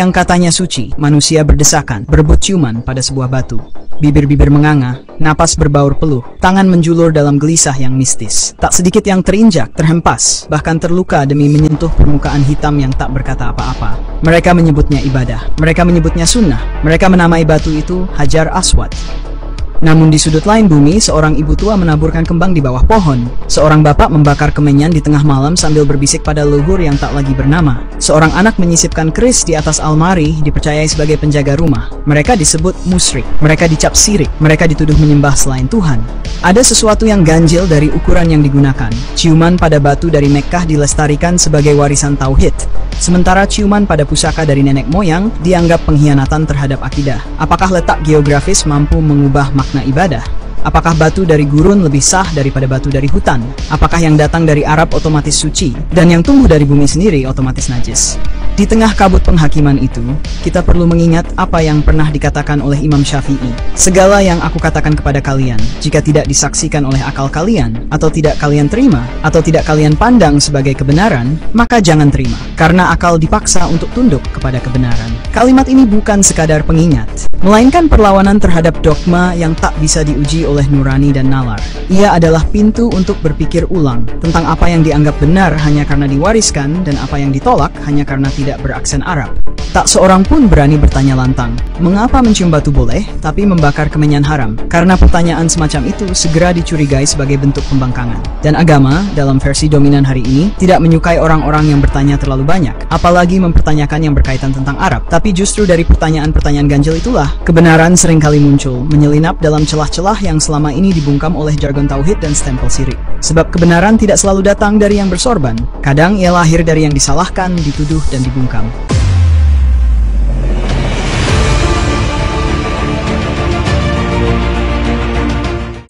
yang katanya suci, manusia berdesakan, berebut ciuman pada sebuah batu. Bibir-bibir menganga, napas berbaur peluh, tangan menjulur dalam gelisah yang mistis. Tak sedikit yang terinjak, terhempas, bahkan terluka demi menyentuh permukaan hitam yang tak berkata apa-apa. Mereka menyebutnya ibadah, mereka menyebutnya sunnah, mereka menamai batu itu Hajar Aswad. Namun di sudut lain bumi, seorang ibu tua menaburkan kembang di bawah pohon. Seorang bapak membakar kemenyan di tengah malam sambil berbisik pada leluhur yang tak lagi bernama. Seorang anak menyisipkan keris di atas almari, dipercayai sebagai penjaga rumah. Mereka disebut musyrik, mereka dicap syirik, mereka dituduh menyembah selain Tuhan. Ada sesuatu yang ganjil dari ukuran yang digunakan. Ciuman pada batu dari Mekkah dilestarikan sebagai warisan tauhid, sementara ciuman pada pusaka dari nenek moyang dianggap pengkhianatan terhadap akidah. Apakah letak geografis mampu mengubah makna ibadah? Apakah batu dari gurun lebih sah daripada batu dari hutan? Apakah yang datang dari Arab otomatis suci, dan yang tumbuh dari bumi sendiri otomatis najis? Di tengah kabut penghakiman itu, kita perlu mengingat apa yang pernah dikatakan oleh Imam Syafi'i. Segala yang aku katakan kepada kalian, jika tidak disaksikan oleh akal kalian, atau tidak kalian terima, atau tidak kalian pandang sebagai kebenaran, maka jangan terima, karena akal dipaksa untuk tunduk kepada kebenaran. Kalimat ini bukan sekadar pengingat, melainkan perlawanan terhadap dogma yang tak bisa diuji oleh nurani dan nalar. Ia adalah pintu untuk berpikir ulang tentang apa yang dianggap benar hanya karena diwariskan dan apa yang ditolak hanya karena tidak beraksen Arab. Tak seorang pun berani bertanya lantang, mengapa mencium batu boleh, tapi membakar kemenyan haram? Karena pertanyaan semacam itu segera dicurigai sebagai bentuk pembangkangan. Dan agama, dalam versi dominan hari ini, tidak menyukai orang-orang yang bertanya terlalu banyak, apalagi mempertanyakan yang berkaitan tentang Arab. Tapi justru dari pertanyaan-pertanyaan ganjil itulah, kebenaran seringkali muncul, menyelinap dalam celah-celah yang selama ini dibungkam oleh jargon tauhid dan stempel syirik. Sebab kebenaran tidak selalu datang dari yang bersorban, kadang ia lahir dari yang disalahkan, dituduh, dan dibungkam.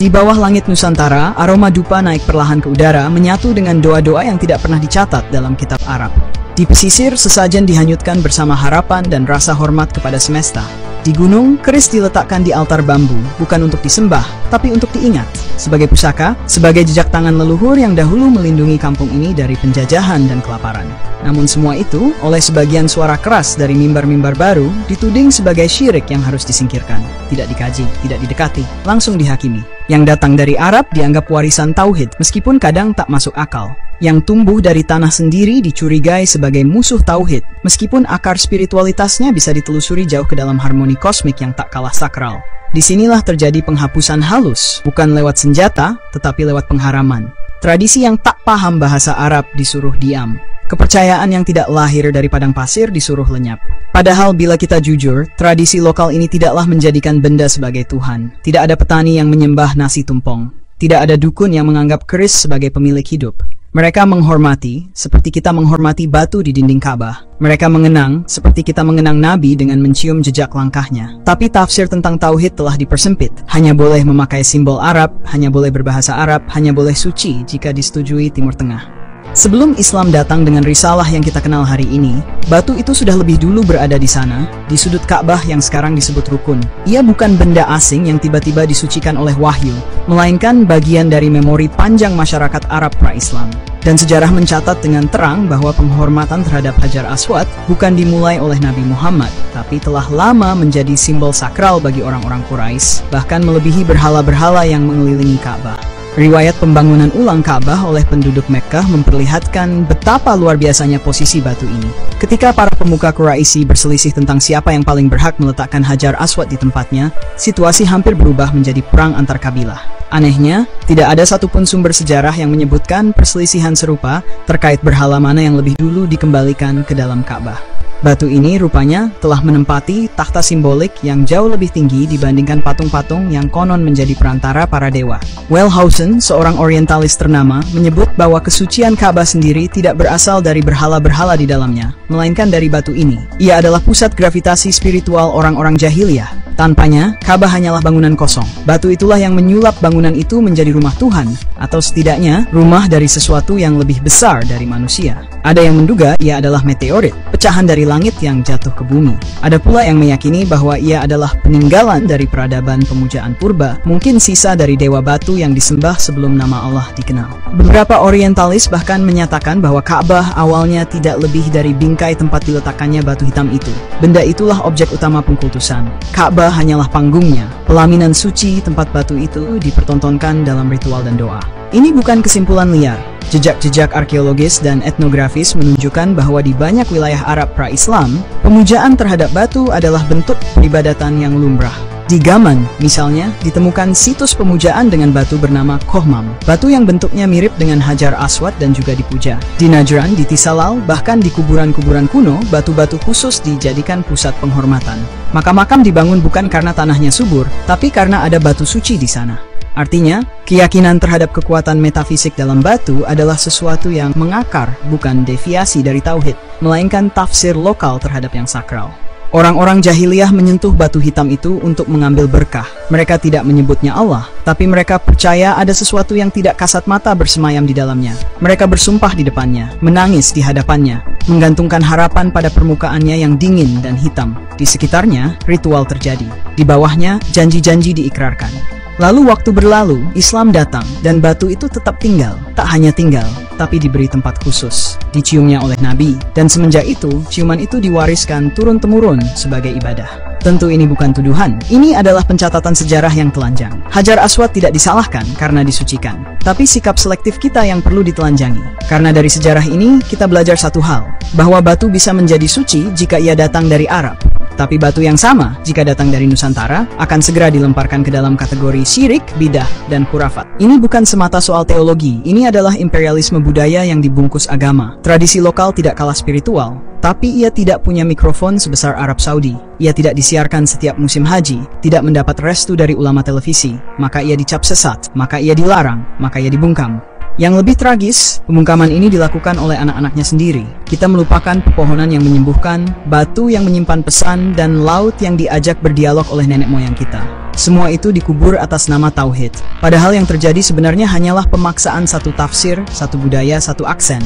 Di bawah langit Nusantara, aroma dupa naik perlahan ke udara, menyatu dengan doa-doa yang tidak pernah dicatat dalam kitab Arab. Di pesisir, sesajen dihanyutkan bersama harapan dan rasa hormat kepada semesta. Di gunung, keris diletakkan di altar bambu, bukan untuk disembah, tapi untuk diingat. Sebagai pusaka, sebagai jejak tangan leluhur yang dahulu melindungi kampung ini dari penjajahan dan kelaparan. Namun semua itu, oleh sebagian suara keras dari mimbar-mimbar baru, dituding sebagai syirik yang harus disingkirkan. Tidak dikaji, tidak didekati, langsung dihakimi. Yang datang dari Arab dianggap warisan tauhid, meskipun kadang tak masuk akal. Yang tumbuh dari tanah sendiri dicurigai sebagai musuh tauhid, meskipun akar spiritualitasnya bisa ditelusuri jauh ke dalam harmoni kosmik yang tak kalah sakral. Disinilah terjadi penghapusan halus, bukan lewat senjata, tetapi lewat pengharaman. Tradisi yang tak paham bahasa Arab disuruh diam. Kepercayaan yang tidak lahir dari padang pasir disuruh lenyap. Padahal bila kita jujur, tradisi lokal ini tidaklah menjadikan benda sebagai Tuhan. Tidak ada petani yang menyembah nasi tumpong. Tidak ada dukun yang menganggap keris sebagai pemilik hidup. Mereka menghormati, seperti kita menghormati batu di dinding Ka'bah. Mereka mengenang, seperti kita mengenang Nabi dengan mencium jejak langkahnya. Tapi tafsir tentang tauhid telah dipersempit. Hanya boleh memakai simbol Arab, hanya boleh berbahasa Arab, hanya boleh suci jika disetujui Timur Tengah. Sebelum Islam datang dengan risalah yang kita kenal hari ini, batu itu sudah lebih dulu berada di sana, di sudut Ka'bah yang sekarang disebut rukun. Ia bukan benda asing yang tiba-tiba disucikan oleh wahyu, melainkan bagian dari memori panjang masyarakat Arab pra-Islam. Dan sejarah mencatat dengan terang bahwa penghormatan terhadap Hajar Aswad bukan dimulai oleh Nabi Muhammad, tapi telah lama menjadi simbol sakral bagi orang-orang Quraisy, bahkan melebihi berhala-berhala yang mengelilingi Ka'bah. Riwayat pembangunan ulang Ka'bah oleh penduduk Mekkah memperlihatkan betapa luar biasanya posisi batu ini. Ketika para pemuka Quraisy berselisih tentang siapa yang paling berhak meletakkan Hajar Aswad di tempatnya, situasi hampir berubah menjadi perang antar kabilah. Anehnya, tidak ada satupun sumber sejarah yang menyebutkan perselisihan serupa terkait berhala mana yang lebih dulu dikembalikan ke dalam Ka'bah. Batu ini rupanya telah menempati takhta simbolik yang jauh lebih tinggi dibandingkan patung-patung yang konon menjadi perantara para dewa. Wellhausen, seorang orientalis ternama, menyebut bahwa kesucian Ka'bah sendiri tidak berasal dari berhala-berhala di dalamnya, melainkan dari batu ini. Ia adalah pusat gravitasi spiritual orang-orang jahiliyah. Tanpanya, Ka'bah hanyalah bangunan kosong. Batu itulah yang menyulap bangunan itu menjadi rumah Tuhan, atau setidaknya rumah dari sesuatu yang lebih besar dari manusia. Ada yang menduga ia adalah meteorit, pecahan dari langit yang jatuh ke bumi. Ada pula yang meyakini bahwa ia adalah peninggalan dari peradaban pemujaan purba, mungkin sisa dari dewa batu yang disembah sebelum nama Allah dikenal. Beberapa orientalis bahkan menyatakan bahwa Ka'bah awalnya tidak lebih dari bingkai tempat diletakkannya batu hitam itu. Benda itulah objek utama pengkultusan. Ka'bah hanyalah panggungnya, pelaminan suci tempat batu itu dipertontonkan dalam ritual dan doa. Ini bukan kesimpulan liar. Jejak-jejak arkeologis dan etnografis menunjukkan bahwa di banyak wilayah Arab pra-Islam, pemujaan terhadap batu adalah bentuk peribadatan yang lumrah. Di Gaman, misalnya, ditemukan situs pemujaan dengan batu bernama Kohmam, batu yang bentuknya mirip dengan Hajar Aswad dan juga dipuja. Di Najran, di Tisalal, bahkan di kuburan-kuburan kuno, batu-batu khusus dijadikan pusat penghormatan. Makam-makam dibangun bukan karena tanahnya subur, tapi karena ada batu suci di sana. Artinya, keyakinan terhadap kekuatan metafisik dalam batu adalah sesuatu yang mengakar, bukan deviasi dari tauhid, melainkan tafsir lokal terhadap yang sakral. Orang-orang jahiliyah menyentuh batu hitam itu untuk mengambil berkah. Mereka tidak menyebutnya Allah, tapi mereka percaya ada sesuatu yang tidak kasat mata bersemayam di dalamnya. Mereka bersumpah di depannya, menangis di hadapannya, menggantungkan harapan pada permukaannya yang dingin dan hitam. Di sekitarnya, ritual terjadi. Di bawahnya, janji-janji diikrarkan. Lalu waktu berlalu, Islam datang, dan batu itu tetap tinggal. Tak hanya tinggal, tapi diberi tempat khusus. Diciumnya oleh Nabi, dan semenjak itu, ciuman itu diwariskan turun-temurun sebagai ibadah. Tentu ini bukan tuduhan, ini adalah pencatatan sejarah yang telanjang. Hajar Aswad tidak disalahkan karena disucikan, tapi sikap selektif kita yang perlu ditelanjangi. Karena dari sejarah ini, kita belajar satu hal, bahwa batu bisa menjadi suci jika ia datang dari Arab. Tapi batu yang sama, jika datang dari Nusantara, akan segera dilemparkan ke dalam kategori syirik, bidah, dan khurafat. Ini bukan semata soal teologi, ini adalah imperialisme budaya yang dibungkus agama. Tradisi lokal tidak kalah spiritual, tapi ia tidak punya mikrofon sebesar Arab Saudi. Ia tidak disiarkan setiap musim haji, tidak mendapat restu dari ulama televisi, maka ia dicap sesat, maka ia dilarang, maka ia dibungkam. Yang lebih tragis, pembungkaman ini dilakukan oleh anak-anaknya sendiri. Kita melupakan pepohonan yang menyembuhkan, batu yang menyimpan pesan, dan laut yang diajak berdialog oleh nenek moyang kita. Semua itu dikubur atas nama tauhid. Padahal yang terjadi sebenarnya hanyalah pemaksaan satu tafsir, satu budaya, satu aksen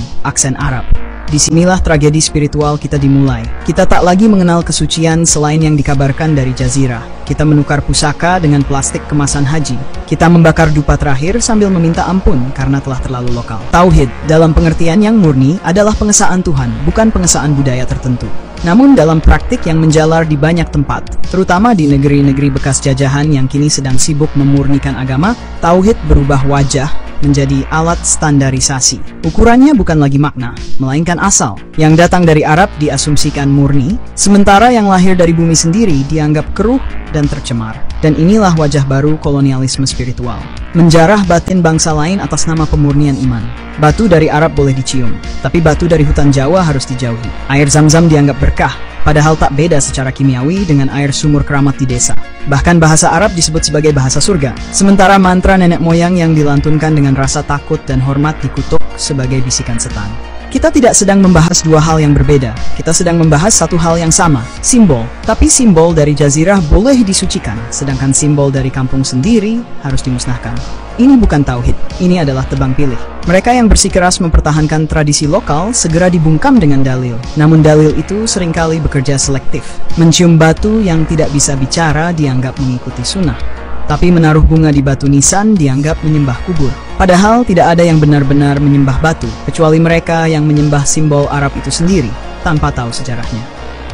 Arab. Disinilah tragedi spiritual kita dimulai. Kita tak lagi mengenal kesucian selain yang dikabarkan dari jazirah. Kita menukar pusaka dengan plastik kemasan haji. Kita membakar dupa terakhir sambil meminta ampun karena telah terlalu lokal. Tauhid, dalam pengertian yang murni, adalah pengesaan Tuhan, bukan pengesaan budaya tertentu. Namun dalam praktik yang menjalar di banyak tempat, terutama di negeri-negeri bekas jajahan yang kini sedang sibuk memurnikan agama, tauhid berubah wajah menjadi alat standarisasi. Ukurannya bukan lagi makna, melainkan asal. Yang datang dari Arab diasumsikan murni, sementara yang lahir dari bumi sendiri dianggap keruh dan tercemar. Dan inilah wajah baru kolonialisme spiritual. Menjarah batin bangsa lain atas nama pemurnian iman. Batu dari Arab boleh dicium, tapi batu dari hutan Jawa harus dijauhi. Air Zam-Zam dianggap berkah, padahal tak beda secara kimiawi dengan air sumur keramat di desa. Bahkan bahasa Arab disebut sebagai bahasa surga, sementara mantra nenek moyang yang dilantunkan dengan rasa takut dan hormat dikutuk sebagai bisikan setan. Kita tidak sedang membahas dua hal yang berbeda, kita sedang membahas satu hal yang sama, simbol. Tapi simbol dari jazirah boleh disucikan, sedangkan simbol dari kampung sendiri harus dimusnahkan. Ini bukan tauhid, ini adalah tebang pilih. Mereka yang bersikeras mempertahankan tradisi lokal segera dibungkam dengan dalil. Namun dalil itu seringkali bekerja selektif. Mencium batu yang tidak bisa bicara dianggap mengikuti sunnah. Tapi menaruh bunga di batu nisan dianggap menyembah kubur. Padahal tidak ada yang benar-benar menyembah batu, kecuali mereka yang menyembah simbol Arab itu sendiri, tanpa tahu sejarahnya.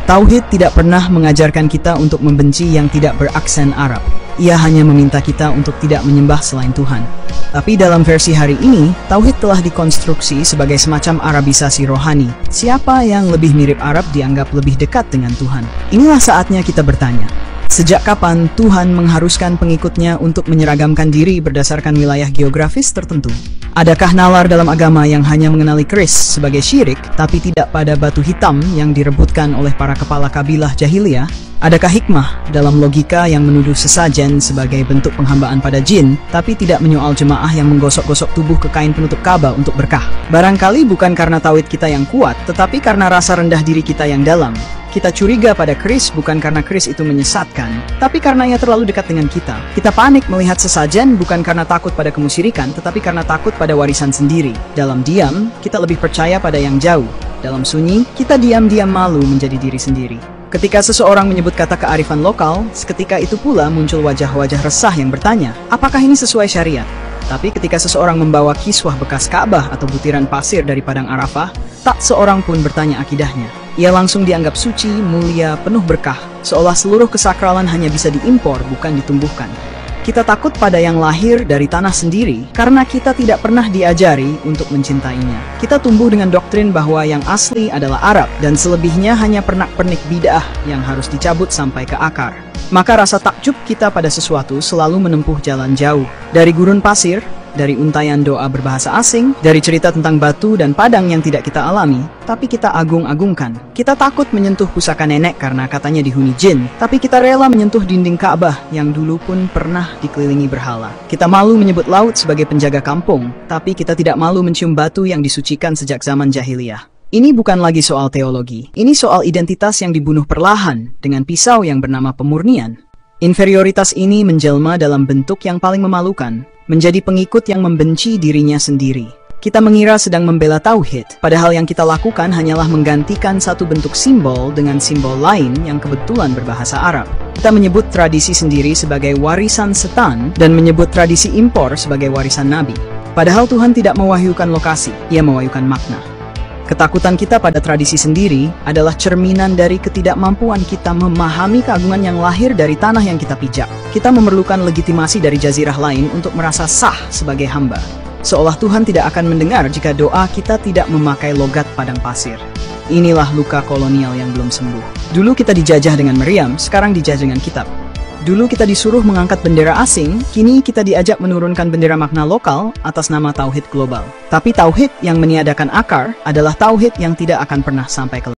Tauhid tidak pernah mengajarkan kita untuk membenci yang tidak beraksen Arab. Ia hanya meminta kita untuk tidak menyembah selain Tuhan. Tapi dalam versi hari ini, Tauhid telah dikonstruksi sebagai semacam Arabisasi rohani. Siapa yang lebih mirip Arab dianggap lebih dekat dengan Tuhan. Inilah saatnya kita bertanya, sejak kapan Tuhan mengharuskan pengikutnya untuk menyeragamkan diri berdasarkan wilayah geografis tertentu? Adakah nalar dalam agama yang hanya mengenali keris sebagai syirik, tapi tidak pada batu hitam yang direbutkan oleh para kepala kabilah jahiliyah? Adakah hikmah dalam logika yang menuduh sesajen sebagai bentuk penghambaan pada jin, tapi tidak menyoal jemaah yang menggosok-gosok tubuh ke kain penutup Ka'bah untuk berkah? Barangkali bukan karena tauhid kita yang kuat, tetapi karena rasa rendah diri kita yang dalam. Kita curiga pada keris bukan karena keris itu menyesatkan, tapi karena ia terlalu dekat dengan kita. Kita panik melihat sesajen bukan karena takut pada kemusyrikan, tetapi karena takut pada warisan sendiri. Dalam diam, kita lebih percaya pada yang jauh. Dalam sunyi, kita diam-diam malu menjadi diri sendiri. Ketika seseorang menyebut kata kearifan lokal, seketika itu pula muncul wajah-wajah resah yang bertanya, apakah ini sesuai syariat? Tapi ketika seseorang membawa kiswah bekas Ka'bah atau butiran pasir dari Padang Arafah, tak seorang pun bertanya akidahnya. Ia langsung dianggap suci, mulia, penuh berkah, seolah seluruh kesakralan hanya bisa diimpor, bukan ditumbuhkan. Kita takut pada yang lahir dari tanah sendiri karena kita tidak pernah diajari untuk mencintainya. Kita tumbuh dengan doktrin bahwa yang asli adalah Arab dan selebihnya hanya pernak-pernik bid'ah yang harus dicabut sampai ke akar. Maka rasa takjub kita pada sesuatu selalu menempuh jalan jauh. Dari gurun pasir, dari untayan doa berbahasa asing, dari cerita tentang batu dan padang yang tidak kita alami, tapi kita agung-agungkan. Kita takut menyentuh pusaka nenek karena katanya dihuni jin, tapi kita rela menyentuh dinding Ka'bah yang dulu pun pernah dikelilingi berhala. Kita malu menyebut laut sebagai penjaga kampung, tapi kita tidak malu mencium batu yang disucikan sejak zaman jahiliyah. Ini bukan lagi soal teologi, ini soal identitas yang dibunuh perlahan dengan pisau yang bernama pemurnian. Inferioritas ini menjelma dalam bentuk yang paling memalukan, menjadi pengikut yang membenci dirinya sendiri. Kita mengira sedang membela tauhid, padahal yang kita lakukan hanyalah menggantikan satu bentuk simbol dengan simbol lain yang kebetulan berbahasa Arab. Kita menyebut tradisi sendiri sebagai warisan setan dan menyebut tradisi impor sebagai warisan Nabi. Padahal Tuhan tidak mewahyukan lokasi, Ia mewahyukan makna. Ketakutan kita pada tradisi sendiri adalah cerminan dari ketidakmampuan kita memahami keagungan yang lahir dari tanah yang kita pijak. Kita memerlukan legitimasi dari jazirah lain untuk merasa sah sebagai hamba. Seolah Tuhan tidak akan mendengar jika doa kita tidak memakai logat padang pasir. Inilah luka kolonial yang belum sembuh. Dulu kita dijajah dengan meriam, sekarang dijajah dengan kitab. Dulu kita disuruh mengangkat bendera asing, kini kita diajak menurunkan bendera makna lokal atas nama tauhid global. Tapi tauhid yang meniadakan akar adalah tauhid yang tidak akan pernah sampai ke